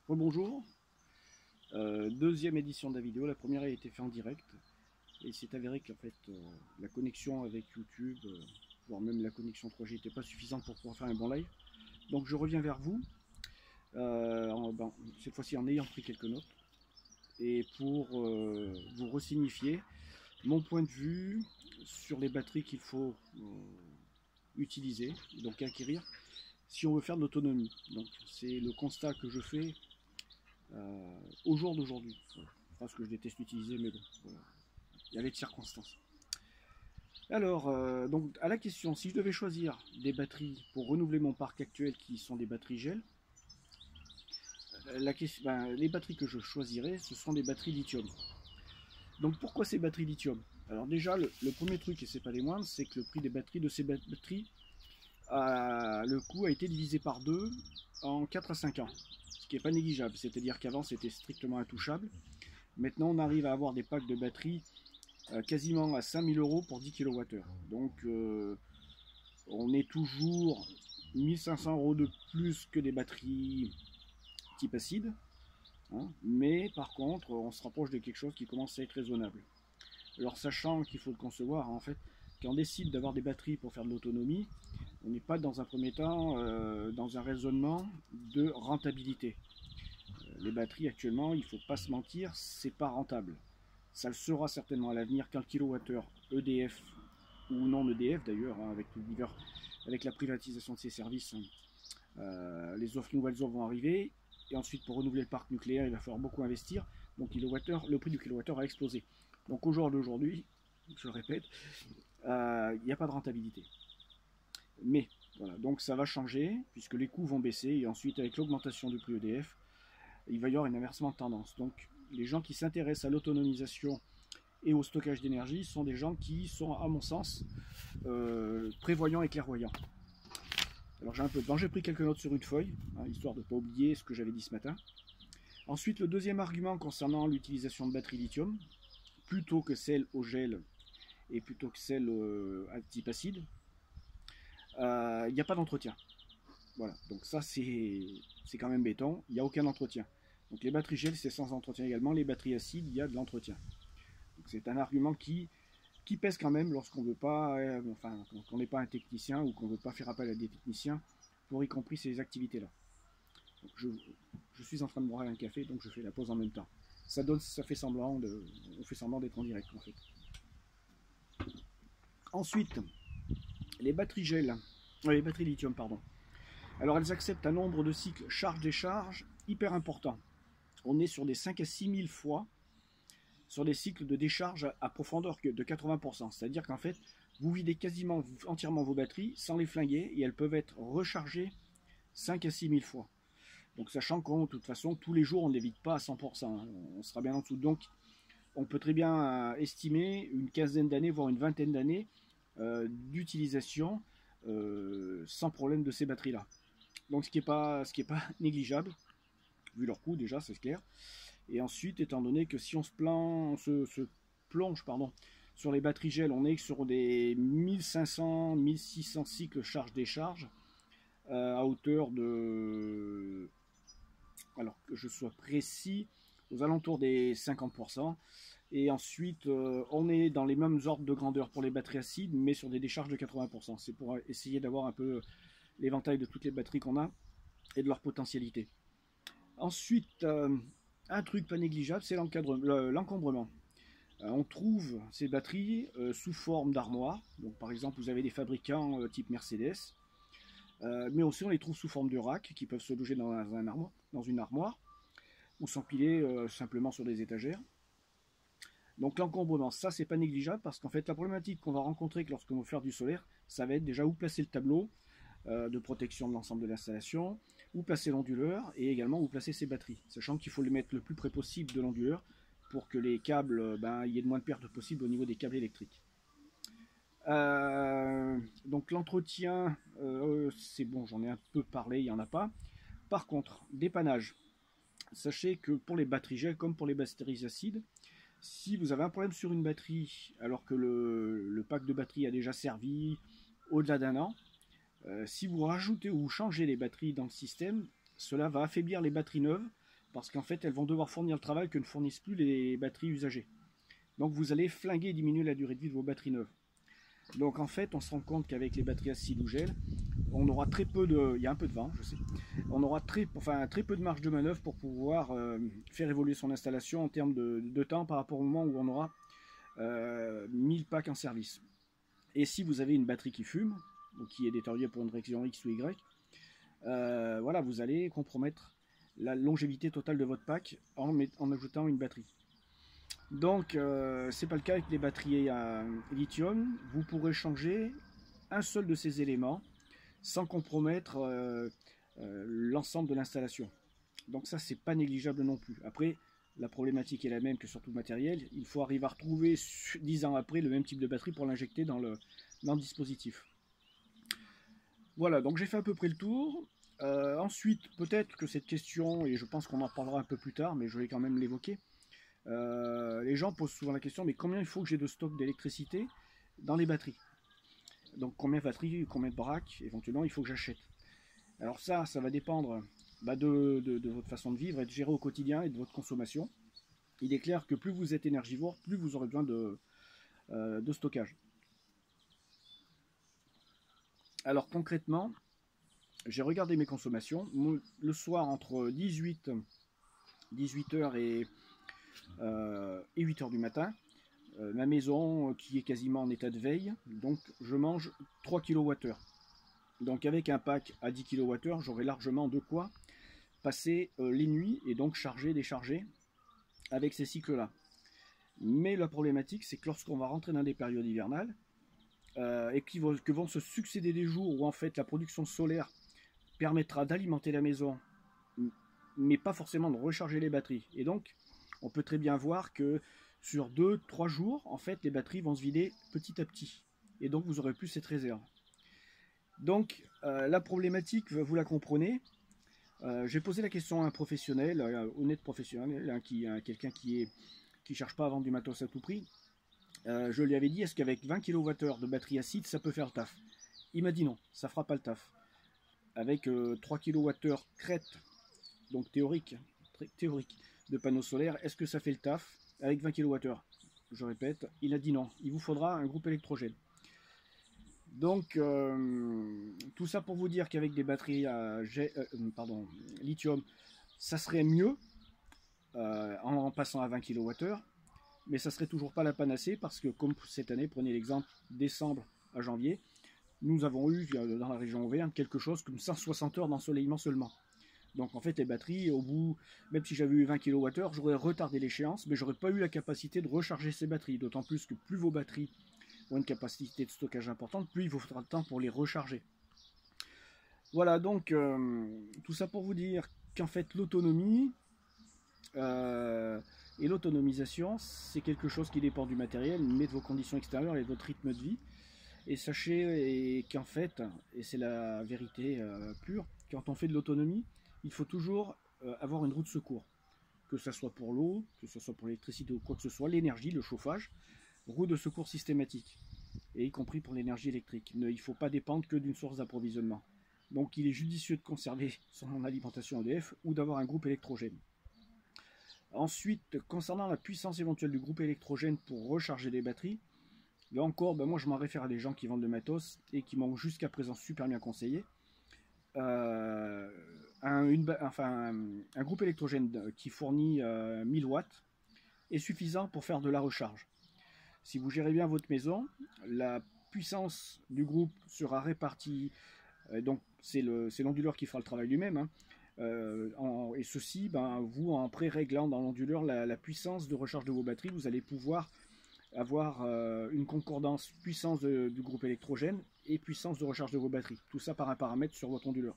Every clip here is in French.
Rebonjour, deuxième édition de la vidéo. La première a été faite en direct et il s'est avéré qu'en fait la connexion avec YouTube, voire même la connexion 3G n'était pas suffisante pour pouvoir faire un bon live. Donc je reviens vers vous, cette fois-ci en ayant pris quelques notes et pour vous resignifier mon point de vue sur les batteries qu'il faut utiliser, donc acquérir si on veut faire de l'autonomie. Donc c'est le constat que je fais au jour d'aujourd'hui. Voilà. Parce que je déteste l'utiliser, mais bon, voilà. Il y avait de circonstances. Alors, donc à la question, si je devais choisir des batteries pour renouveler mon parc actuel qui sont des batteries gel, les batteries que je choisirais, ce sont des batteries lithium. Donc pourquoi ces batteries lithium? Alors déjà, le premier truc, et c'est pas les moindres, c'est que le prix des batteries de ces batteries, le coût a été divisé par 2 en 4 à 5 ans. Ce qui n'est pas négligeable, c'est-à-dire qu'avant c'était strictement intouchable. Maintenant on arrive à avoir des packs de batteries quasiment à 5000 € pour 10 kWh. Donc on est toujours 1500 € de plus que des batteries type acide. Hein, mais par contre on se rapproche de quelque chose qui commence à être raisonnable. Alors sachant qu'il faut le concevoir, en fait, quand on décide d'avoir des batteries pour faire de l'autonomie, on n'est pas dans un premier temps dans un raisonnement de rentabilité. Les batteries actuellement, il ne faut pas se mentir, c'est pas rentable. Ça le sera certainement à l'avenir quand le kilowattheure EDF ou non EDF d'ailleurs, hein, avec la privatisation de ces services, les nouvelles offres vont arriver. Et ensuite, pour renouveler le parc nucléaire, il va falloir beaucoup investir. Donc le prix du kilowattheure a explosé. Donc au jour d'aujourd'hui, je le répète, il n'y a pas de rentabilité. Mais voilà, donc ça va changer puisque les coûts vont baisser et ensuite avec l'augmentation du prix EDF, il va y avoir un inversement de tendance. Donc les gens qui s'intéressent à l'autonomisation et au stockage d'énergie sont des gens qui sont, à mon sens, prévoyants et clairvoyants. Alors j'ai un peu de temps, j'ai pris quelques notes sur une feuille, hein, histoire de ne pas oublier ce que j'avais dit ce matin. Ensuite, le deuxième argument concernant l'utilisation de batteries lithium, plutôt que celle au gel et plutôt que celle à type acide, il n'y a pas d'entretien. Voilà, donc ça c'est quand même béton, il n'y a aucun entretien. Donc les batteries gel c'est sans entretien également, les batteries acides il y a de l'entretien. Donc c'est un argument qui pèse quand même lorsqu'on veut pas, qu'on n'est pas un technicien ou qu'on veut pas faire appel à des techniciens pour y compris ces activités-là. Je suis en train de boire un café, donc je fais la pause en même temps. On fait semblant d'être en direct en fait. Ensuite, les batteries les batteries lithium, pardon. Alors elles acceptent un nombre de cycles charge-décharge hyper important. On est sur des 5 à 6 000 fois sur des cycles de décharge à profondeur de 80%. C'est-à-dire qu'en fait, vous videz quasiment entièrement vos batteries sans les flinguer et elles peuvent être rechargées 5 à 6 000 fois. Donc sachant qu'en de toute façon, tous les jours, on ne les vide pas à 100%. Hein, on sera bien en dessous. Donc on peut très bien estimer une quinzaine d'années, voire une vingtaine d'années d'utilisation sans problème de ces batteries-là. Donc ce qui n'est pas négligeable, vu leur coût déjà, c'est clair. Et ensuite, étant donné que si on se plonge sur les batteries gel, on est sur des 1500-1600 cycles charge-décharge à hauteur de, alors que je sois précis, aux alentours des 50%. Et ensuite, on est dans les mêmes ordres de grandeur pour les batteries acides, mais sur des décharges de 80%. C'est pour essayer d'avoir un peu l'éventail de toutes les batteries qu'on a et de leur potentialité. Ensuite, un truc pas négligeable, c'est l'encombrement. On trouve ces batteries sous forme d'armoire. Donc, par exemple, vous avez des fabricants type Mercedes, mais aussi on les trouve sous forme de rack qui peuvent se loger dans une armoire ou s'empiler simplement sur des étagères. Donc l'encombrement, ça c'est pas négligeable parce qu'en fait la problématique qu'on va rencontrer lorsqu'on va faire du solaire, ça va être déjà où placer le tableau de protection de l'ensemble de l'installation, où placer l'onduleur et également où placer ses batteries, sachant qu'il faut les mettre le plus près possible de l'onduleur pour que les câbles, il y ait le moins de pertes possible au niveau des câbles électriques. Donc l'entretien, c'est bon, j'en ai un peu parlé, il n'y en a pas. Par contre, dépannage. Sachez que pour les batteries gel comme pour les batteries acides, si vous avez un problème sur une batterie alors que le pack de batterie a déjà servi au-delà d'un an, si vous rajoutez ou vous changez les batteries dans le système, cela va affaiblir les batteries neuves parce qu'en fait elles vont devoir fournir le travail que ne fournissent plus les batteries usagées. Donc vous allez flinguer et diminuer la durée de vie de vos batteries neuves. Donc en fait on se rend compte qu'avec les batteries acides ou gel, on aura très peu de... Il y a un peu de vent, je sais. On aura très peu de marge de manœuvre pour pouvoir faire évoluer son installation en termes de temps par rapport au moment où on aura 1000 packs en service. Et si vous avez une batterie qui fume, ou qui est détériorée pour une raison X ou Y, voilà, vous allez compromettre la longévité totale de votre pack en ajoutant une batterie. Donc, c'est pas le cas avec les batteries à lithium. Vous pourrez changer un seul de ces éléments sans compromettre l'ensemble de l'installation. Donc ça, c'est pas négligeable non plus. Après, la problématique est la même que sur tout matériel. Il faut arriver à retrouver 10 ans après le même type de batterie pour l'injecter dans le dispositif. Voilà, donc j'ai fait à peu près le tour. Ensuite, peut-être que cette question, et je pense qu'on en reparlera un peu plus tard, mais je vais quand même l'évoquer. Les gens posent souvent la question, mais combien il faut que j'ai de stock d'électricité dans les batteries? Donc combien de batteries, combien de braques, éventuellement, il faut que j'achète. Alors ça va dépendre de votre façon de vivre et de gérer au quotidien et de votre consommation. Il est clair que plus vous êtes énergivore, plus vous aurez besoin de stockage. Alors concrètement, j'ai regardé mes consommations. Le soir, entre 18h et 8h du matin, ma maison qui est quasiment en état de veille, donc je mange 3 kWh. Donc avec un pack à 10 kWh, j'aurai largement de quoi passer les nuits et donc charger, décharger avec ces cycles-là. Mais la problématique, c'est que lorsqu'on va rentrer dans des périodes hivernales, et que vont se succéder des jours où en fait la production solaire permettra d'alimenter la maison, mais pas forcément de recharger les batteries. Et donc, on peut très bien voir que sur 2-3 jours, en fait, les batteries vont se vider petit à petit. Et donc, vous aurez plus cette réserve. Donc, la problématique, vous la comprenez. J'ai posé la question à un professionnel, honnête professionnel, quelqu'un qui cherche pas à vendre du matos à tout prix. Je lui avais dit, est-ce qu'avec 20 kWh de batterie acide, ça peut faire le taf? Il m'a dit non, ça fera pas le taf. Avec 3 kWh crête, donc théorique, de panneaux solaires, est-ce que ça fait le taf avec 20 kWh? Je répète, il a dit non, il vous faudra un groupe électrogène. Donc, tout ça pour vous dire qu'avec des batteries à lithium, ça serait mieux en passant à 20 kWh, mais ça serait toujours pas la panacée parce que, comme cette année, prenez l'exemple décembre à janvier, nous avons eu dans la région Auvergne quelque chose comme 160 heures d'ensoleillement seulement. Donc en fait les batteries, au bout, même si j'avais eu 20 kWh, j'aurais retardé l'échéance, mais j'aurais pas eu la capacité de recharger ces batteries. D'autant plus que plus vos batteries ont une capacité de stockage importante, plus il vous faudra le temps pour les recharger. Voilà, donc tout ça pour vous dire qu'en fait l'autonomie et l'autonomisation, c'est quelque chose qui dépend du matériel, mais de vos conditions extérieures et de votre rythme de vie. Et sachez qu'en fait, et c'est la vérité pure, quand on fait de l'autonomie, il faut toujours avoir une roue de secours. Que ce soit pour l'eau, que ce soit pour l'électricité ou quoi que ce soit, l'énergie, le chauffage, roue de secours systématique, et y compris pour l'énergie électrique. Il ne faut pas dépendre que d'une source d'approvisionnement. Donc il est judicieux de conserver son alimentation EDF ou d'avoir un groupe électrogène. Ensuite, concernant la puissance éventuelle du groupe électrogène pour recharger les batteries, là encore, moi je m'en réfère à des gens qui vendent le matos et qui m'ont jusqu'à présent super bien conseillé. Un groupe électrogène qui fournit 1000 watts est suffisant pour faire de la recharge. Si vous gérez bien votre maison, la puissance du groupe sera répartie, donc c'est l'onduleur qui fera le travail lui-même, hein. Et ceci, vous en pré-réglant dans l'onduleur la puissance de recharge de vos batteries, vous allez pouvoir avoir une concordance puissance du groupe électrogène et puissance de recharge de vos batteries. Tout ça par un paramètre sur votre onduleur.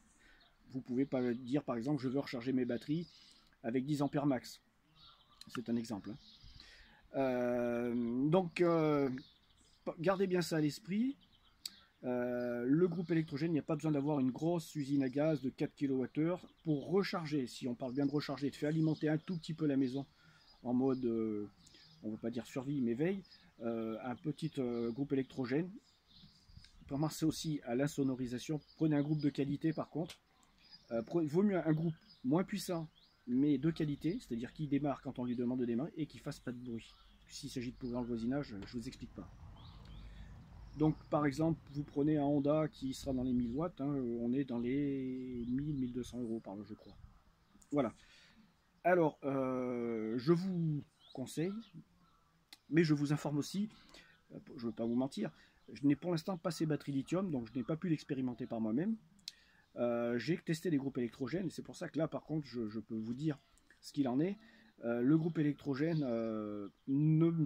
Vous pouvez pas dire par exemple je veux recharger mes batteries avec 10 ampères max. C'est un exemple. Donc gardez bien ça à l'esprit. Le groupe électrogène, il n'y a pas besoin d'avoir une grosse usine à gaz de 4 kWh pour recharger. Si on parle bien de recharger, de faire alimenter un tout petit peu la maison en mode, on ne veut pas dire survie, mais veille, un petit groupe électrogène. Pensez aussi à l'insonorisation. Prenez un groupe de qualité par contre. Vaut mieux un groupe moins puissant, mais de qualité, c'est-à-dire qui démarre quand on lui demande de démarrer et qui fasse pas de bruit. S'il s'agit de pourrir dans le voisinage, je vous explique pas. Donc par exemple, vous prenez un Honda qui sera dans les 1000 watts, hein, on est dans les 1000-1200 euros par là, je crois. Voilà. Alors, je vous conseille, mais je vous informe aussi, je ne veux pas vous mentir, je n'ai pour l'instant pas ces batteries lithium, donc je n'ai pas pu l'expérimenter par moi-même. J'ai testé des groupes électrogènes, et c'est pour ça que là, par contre, je peux vous dire ce qu'il en est. Le groupe électrogène ne